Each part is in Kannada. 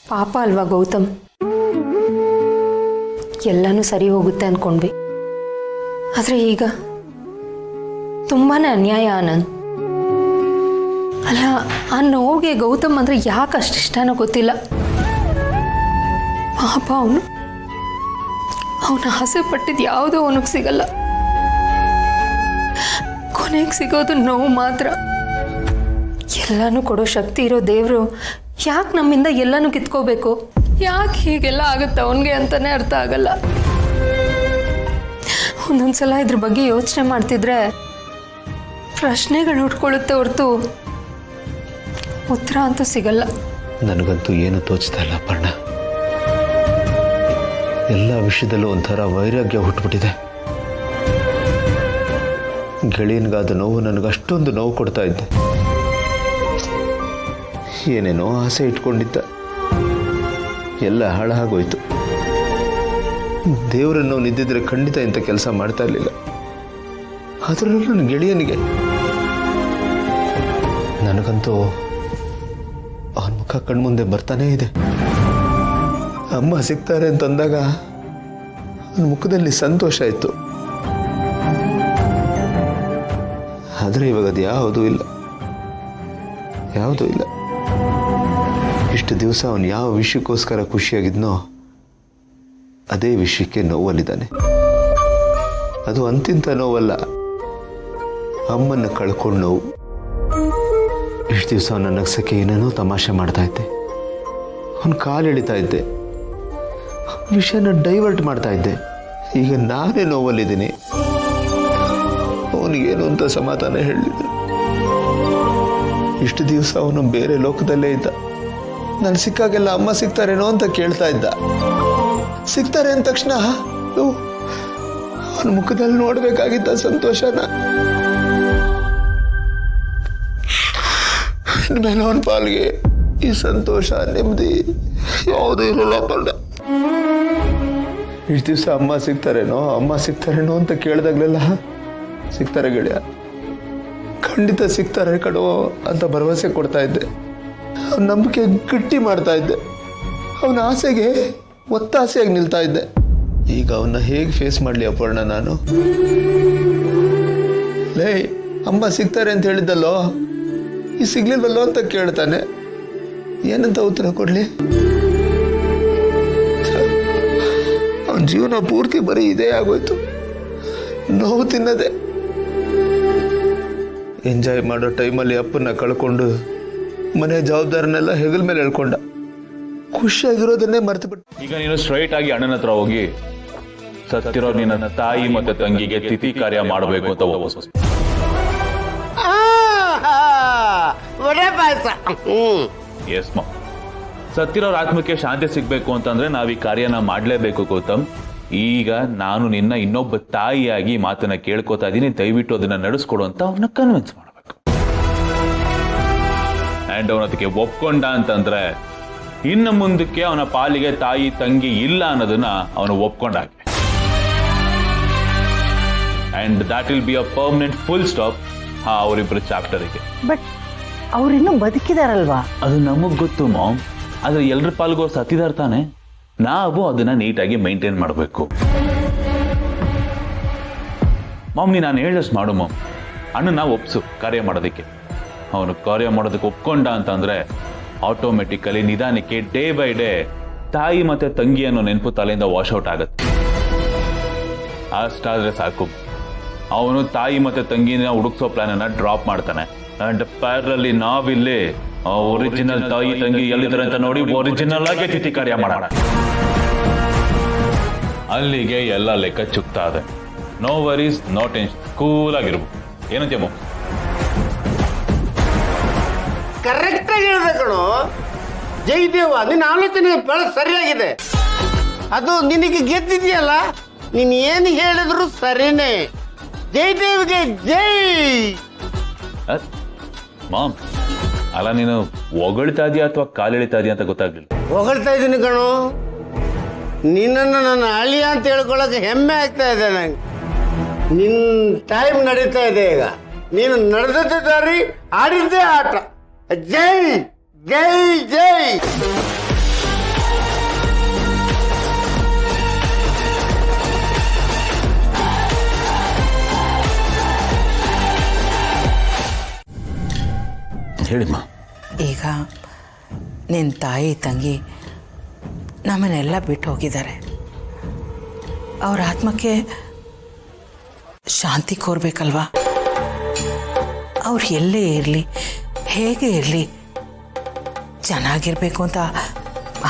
ಪಾಪ ಅಲ್ವಾ ಗೌತಮ್, ಎಲ್ಲನೂ ಸರಿ ಹೋಗುತ್ತೆ ಅಂದ್ಕೊಂಡ್ವಿ. ಆದರೆ ಈಗ ತುಂಬಾನೇ ಅನ್ಯಾಯ ಆನಂದ್. ಅಲ್ಲ, ಆ ನೋವಿಗೆ ಗೌತಮ್ ಅಂದರೆ ಯಾಕೆ ಅಷ್ಟಿಷ್ಟನೋ ಗೊತ್ತಿಲ್ಲ. ಪಾಪ ಅವನು ಆಸೆ ಪಟ್ಟಿದ್ದು ಯಾವುದೋ ಅವನಿಗೆ ಸಿಗಲ್ಲ. ಕೊನೆಗೆ ಸಿಗೋದು ನೋವು ಮಾತ್ರ. ಎಲ್ಲನೂ ಕೊಡೋ ಶಕ್ತಿ ಇರೋ ದೇವರು ಯಾಕೆ ನಮ್ಮಿಂದ ಎಲ್ಲನೂ ಕಿತ್ಕೋಬೇಕು? ಯಾಕೆ ಹೀಗೆಲ್ಲ ಆಗುತ್ತೆ ಅವನಿಗೆ ಅಂತಾನೆ ಅರ್ಥ ಆಗಲ್ಲ. ಒಂದೊಂದ್ಸಲ ಇದ್ರ ಬಗ್ಗೆ ಯೋಚನೆ ಮಾಡ್ತಿದ್ರೆ ಪ್ರಶ್ನೆಗಳು ಹುಟ್ಕೊಳ್ಳುತ್ತೆ ಹೊರತು ಉತ್ತರ ಅಂತೂ ಸಿಗಲ್ಲ. ನನಗಂತೂ ಏನು ತೋಚ್ತಾ ಇಲ್ಲ ಪರ್ಣ. ಎಲ್ಲ ವಿಷಯದಲ್ಲೂ ಒಂಥರ ವೈರಾಗ್ಯ ಹುಟ್ಟುಬಿಟ್ಟಿದೆ. ಗೆಳೆಯನಿಗಾದ ನೋವು ನನಗಷ್ಟೊಂದು ನೋವು ಕೊಡ್ತಾ ಇದ್ದೆ. ಏನೇನೋ ಆಸೆ ಇಟ್ಕೊಂಡಿದ್ದ, ಎಲ್ಲ ಹಾಳಾಗೋಯ್ತು. ದೇವರನ್ನು ನಿದ್ದಿದ್ರೆ ಖಂಡಿತ ಇಂಥ ಕೆಲಸ ಮಾಡ್ತಾ ಇರಲಿಲ್ಲ. ಅದರಲ್ಲೂ ನನ್ನ ಗೆಳೆಯನಿಗೆ ನನಗಂತೂ ಅವನ ಮುಖ ಕಣ್ಮುಂದೆ ಬರ್ತಾನೇ ಇದೆ. ಅಮ್ಮ ಸಿಗ್ತಾರೆ ಅಂತಂದಾಗ ಅವನ ಮುಖದಲ್ಲಿ ಸಂತೋಷ ಇತ್ತು. ಆದರೆ ಇವಾಗ ಅದು ಯಾವುದೂ ಇಲ್ಲ. ಇಷ್ಟು ದಿವಸ ಅವನು ಯಾವ ವಿಷಯಕ್ಕೋಸ್ಕರ ಖುಷಿಯಾಗಿದ್ನೋ ಅದೇ ವಿಷಯಕ್ಕೆ ನೋವಲ್ಲಿದ್ದಾನೆ. ಅದು ಅಂತಿಂತ ನೋವಲ್ಲ, ಅಮ್ಮನ್ನ ಕಳ್ಕೊಂಡು ನೋವು. ಇಷ್ಟು ದಿವಸ ಅವನ ನಗ್ಸಕ್ಕೆ ಏನೇನೋ ತಮಾಷೆ ಮಾಡ್ತಾ ಇದ್ದೆ, ಅವನ ಕಾಲು ಎಳಿತಾ ಇದ್ದೆ, ವಿಷಯನ ಡೈವರ್ಟ್ ಮಾಡ್ತಾ ಇದ್ದೆ. ಈಗ ನಾನೇ ನೋವಲ್ಲಿದ್ದೀನಿ. ಅವನಿಗೇನು ಅಂತ ಸಮಾಧಾನ ಹೇಳಲಿಲ್ಲ. ಇಷ್ಟು ದಿವಸ ಅವನು ಬೇರೆ ಲೋಕದಲ್ಲೇ ಇದ್ದ. ನಾನು ಸಿಕ್ಕಾಗೆಲ್ಲ ಅಮ್ಮ ಸಿಗ್ತಾರೇನೋ ಅಂತ ಕೇಳ್ತಾ ಇದ್ದ. ಸಿಗ್ತಾರೆ ಅಂದ ತಕ್ಷಣ ಅವನ ಮುಖದಲ್ಲಿ ನೋಡ್ಬೇಕಾಗಿದ್ದ ಸಂತೋಷನ ಇನ್ಮೇಲೆ ಅವನ ಪಾಲ್ಗೆ ಈ ಸಂತೋಷ ನೆಮ್ಮದಿ ಯಾವುದೂ ಇರಲ್ಲ ಪರ್ಣ. ಇಷ್ಟು ದಿವಸ ಅಮ್ಮ ಸಿಗ್ತಾರೇನೋ ಅಂತ ಕೇಳಿದಾಗ್ಲೆಲ್ಲ ಸಿಗ್ತಾರೆ ಗೆಳೆಯ, ಖಂಡಿತ ಸಿಗ್ತಾರೆ ಕಡೋ ಅಂತ ಭರವಸೆ ಕೊಡ್ತಾ ಇದ್ದೆ. ಅವನ ನಂಬಿಕೆ ಗಟ್ಟಿ ಮಾಡ್ತಾ ಇದ್ದೆ. ಅವನ ಆಸೆಗೆ ಒತ್ತಾಸೆಯಾಗಿ ನಿಲ್ತಾ ಇದ್ದೆ. ಈಗ ಅವನ್ನ ಹೇಗೆ ಫೇಸ್ ಮಾಡಲಿ ಅಪರ್ಣ ನಾನು? ಲೇ, ಅಮ್ಮ ಸಿಗ್ತಾರೆ ಅಂತ ಹೇಳಿದ್ದಲ್ಲೋ, ಈ ಸಿಗ್ಲಿಲ್ವಲ್ಲೋ ಅಂತ ಕೇಳ್ತಾನೆ. ಏನಂತ ಉತ್ತರ ಕೊಡ್ಲಿ? ಅವನ ಜೀವನ ಪೂರ್ತಿ ಬರೀ ಇದೇ ಆಗೋಯ್ತು, ನೋವು ತಿನ್ನದೆ. ಎಂಜಾಯ್ ಮಾಡೋ ಟೈಮಲ್ಲಿ ಅಪ್ಪನ್ನ ಕಳ್ಕೊಂಡು ಮನೆ ಜವಾಬ್ದಾರನೆಲ್ಲ ಹೆಗಲ ಮೇಲೆ ಹೇಳ್ಕೊಂಡ. ಖುಷಿಯಾಗಿರೋದನ್ನೇ ಮರ್ತು ಬಿಟ್ಟು ಈಗ ನೀನು ಸ್ಟ್ರೈಟ್ ಆಗಿ ಅಣ್ಣನ ಹತ್ರ ಹೋಗಿ ಸತ್ತಿರೋ ನಿನ್ನ ತಾಯಿ ಮತ್ತೆ ತಂಗಿಗೆ ತಿಥಿ ಕಾರ್ಯ ಮಾಡಬೇಕು ಅಂತ ವಾಪಸ್. ಎಸ್ ಮಾ, ಸತ್ತಿರೋರ ಆತ್ಮಕ್ಕೆ ಶಾಂತಿ ಸಿಗ್ಬೇಕು ಅಂತಂದ್ರೆ ನಾವ್ ಈ ಕಾರ್ಯನ ಮಾಡ್ಲೇಬೇಕು ಗೌತಮ್. ಈಗ ನಾನು ನಿನ್ನ ಇನ್ನೊಬ್ಬ ತಾಯಿಯಾಗಿ ಮಾತನ್ನ ಕೇಳ್ಕೊತಾ ಇದ್ದೀನಿ, ದಯವಿಟ್ಟು ಅದನ್ನ ನಡೆಸ್ಕೊಡು ಅಂತ ಅವನ್ನ ಕನ್ವಿನ್ಸ್ ಮಾಡಬೇಕು. ಅಂಡ್ ಅವನ ಅದಕ್ಕೆ ಒಪ್ಕೊಂಡ ಅಂತಂದ್ರೆ ಇನ್ನು ಮುಂದಕ್ಕೆ ಅವನ ಪಾಲಿಗೆ ತಾಯಿ ತಂಗಿ ಇಲ್ಲ ಅನ್ನೋದನ್ನ ಅವನು ಒಪ್ಕೊಂಡಾಗೆ. And that will be a permanent full stop ಅವರಿಬ್ಬರ ಚಾಪ್ಟರ್ಗೆ. ಬಟ್ ಅವ್ರಿನ್ನೂ ಬದುಕಿದಾರಲ್ವಾ? ಅದು ನಮಗ್ ಗೊತ್ತು ಮಾಮ್, ಆದ್ರೆ ಎಲ್ರ ಪಾಲ್ಗೂ ಅವ್ರು ಸತ್ತಿದಾರ ತಾನೆ. ನಾವು ಅದನ್ನ ನೀಟಾಗಿ ಮೈಂಟೈನ್ ಮಾಡಬೇಕು. ಮಾಮ್, ನಾನು ಹೇಳಷ್ಟು ಮಾಡು ಮಾಮ್. ಅಣ್ಣನ ಒಪ್ಸು ಕಾರ್ಯ ಮಾಡೋದಕ್ಕೆ. ಅವನು ಕಾರ್ಯ ಮಾಡೋದಕ್ಕೆ ಒಪ್ಕೊಂಡ ಅಂತಂದ್ರೆ ಆಟೋಮೆಟಿಕಲಿ ನಿಧಾನಕ್ಕೆ ಡೇ ಬೈ ಡೇ ತಾಯಿ ಮತ್ತೆ ತಂಗಿ ಅನ್ನೋ ನೆನಪು ತಲೆಯಿಂದ ವಾಶ್ಔಟ್ ಆಗತ್ತೆ. ಅಷ್ಟಾದ್ರೆ ಸಾಕು, ಅವನು ತಾಯಿ ಮತ್ತೆ ತಂಗಿನ ಹುಡುಕ್ಸೋ ಪ್ಲಾನ್ ಅನ್ನ ಡ್ರಾಪ್ ಮಾಡ್ತಾನೆ. ಅಂಡ್ ಪ್ಯಾರಲಿ ನಾವಿಲ್ಲಿ ಒರಿಜಿನಲ್ ತಾಯಿ ತಂಗಿ ಎಲ್ಲಿದ್ದಾರೆ ಅಂತ ನೋಡಿ ಒರಿಜಿನಲ್ ಆಗಿ ತಿಥಿ ಕಾರ್ಯ ಮಾಡೋಣ. ಅಲ್ಲಿಗೆ ಎಲ್ಲ ಲೆಕ್ಕ ಚುಕ್ತಾ ಇದೆ. No worries, no tension, cool ಆಗಿರ್ಬೋದು. ಏನಂತೀಯ? ಕರೆಕ್ಟ್ ಆಗಿ ಹೇಳಿದೆ ಕಣೋ ಜಯದೇವ. ನಿನ್ನ ಆಲೋಚನೆ ಬಹಳ ಸರಿಯಾಗಿದೆ. ಅದು ನಿನಗೆ ಗೆದ್ದಿದೆಯಲ್ಲ, ನೀನು ಏನು ಹೇಳಿದ್ರು ಸರಿನೇ. ಜಯದೇವಿಗೆ ಜೈ. ಮಾಮ್, ಅಲ್ಲ ನೀನು ಹೊಗಳ್ತಾ ಇದೆಯಾ ಅಥವಾ ಕಾಲೆಳಿತಾ ಇದೆಯಾ ಅಂತ ಗೊತ್ತಾಗ್ಲಿಲ್ಲ. ಹೊಗಳ್ತಾ ಇದ್ದೀನಿ ಕಣೋ. ನಿನ್ನನ್ನು ನನ್ನ ಅಳಿಯ ಅಂತ ಹೇಳ್ಕೊಳಕ್ಕೆ ಹೆಮ್ಮೆ ಆಗ್ತಾ ಇದೆ ನಂಗೆ. ನಿನ್ನ ಟೈಮ್ ನಡೀತಾ ಇದೆ ಈಗ. ನೀನು ನಡೆದದ್ದೇ ದಾರಿ, ಆಡಿದ್ದೇ ಆಟ. ಜೈ ಜೈ ಜೈ. ಹೇಳಿಮ್ಮ. ಈಗ ನಿನ್ನ ತಾಯಿ ತಂಗಿ ನಮ್ಮನ್ನೆಲ್ಲ ಬಿಟ್ಟು ಹೋಗಿದ್ದಾರೆ. ಅವ್ರ ಆತ್ಮಕ್ಕೆ ಶಾಂತಿ ಕೋರ್ಬೇಕಲ್ವಾ? ಅವ್ರು ಎಲ್ಲೇ ಇರಲಿ, ಹೇಗೆ ಇರಲಿ, ಚೆನ್ನಾಗಿರ್ಬೇಕು ಅಂತ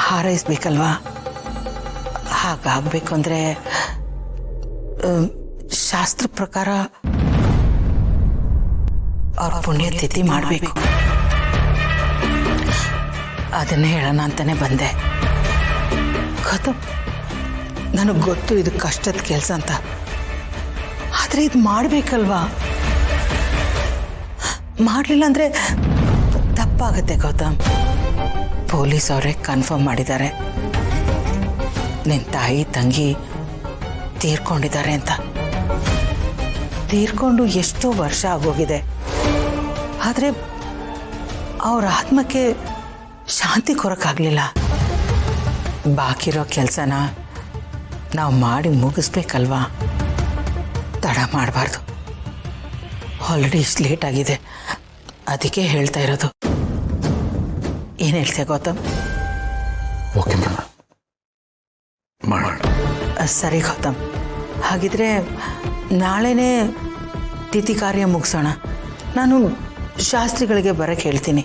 ಹಾರೈಸ್ಬೇಕಲ್ವಾ? ಹಾಗಾಗಬೇಕು ಅಂದರೆ ಶಾಸ್ತ್ರ ಪ್ರಕಾರ ಅವ್ರ ಪುಣ್ಯತಿಥಿ ಮಾಡಬೇಕು. ಅದನ್ನೇ ಹೇಳೋಣ ಅಂತಾನೆ ಬಂದೆ. ಖತಮ್, ನನಗೆ ಗೊತ್ತು ಇದು ಕಷ್ಟದ ಕೆಲಸ ಅಂತ, ಆದರೆ ಇದು ಮಾಡಬೇಕಲ್ವಾ? ಮಾಡಲಿಲ್ಲ ಅಂದರೆ ತಪ್ಪಾಗುತ್ತೆ ಗೌತಮ್. ಪೊಲೀಸ್ ಅವರೇ ಕನ್ಫರ್ಮ್ ಮಾಡಿದ್ದಾರೆ ನಿನ್ನ ತಾಯಿ ತಂಗಿ ತೀರ್ಕೊಂಡಿದ್ದಾರೆ ಅಂತ. ತೀರ್ಕೊಂಡು ಎಷ್ಟೋ ವರ್ಷ ಆಗೋಗಿದೆ, ಆದರೆ ಅವ್ರ ಆತ್ಮಕ್ಕೆ ಶಾಂತಿ ಕೊರಕ್ಕಾಗಲಿಲ್ಲ. ಬಾಕಿ ಇರೋ ಕೆಲಸನ ನಾವು ಮಾಡಿ ಮುಗಿಸ್ಬೇಕಲ್ವಾ? ತಡ ಮಾಡಬಾರ್ದು. ಆಲ್ರೆಡಿ ಇಷ್ಟು ಲೇಟ್ ಆಗಿದೆ, ಅದಕ್ಕೆ ಹೇಳ್ತಾ ಇರೋದು. ಏನು ಹೇಳ್ತೀಯ ಗೌತಮ್? ಓಕೆ ಮಾಡೋಣ. ಸರಿ ಗೌತಮ್, ಹಾಗಿದ್ರೆ ನಾಳೆನೇ ತಿಥಿ ಕಾರ್ಯ ಮುಗಿಸೋಣ. ನಾನು ಶಾಸ್ತ್ರಿಗಳಿಗೆ ಬರೋಕ್ಕೆ ಹೇಳ್ತೀನಿ.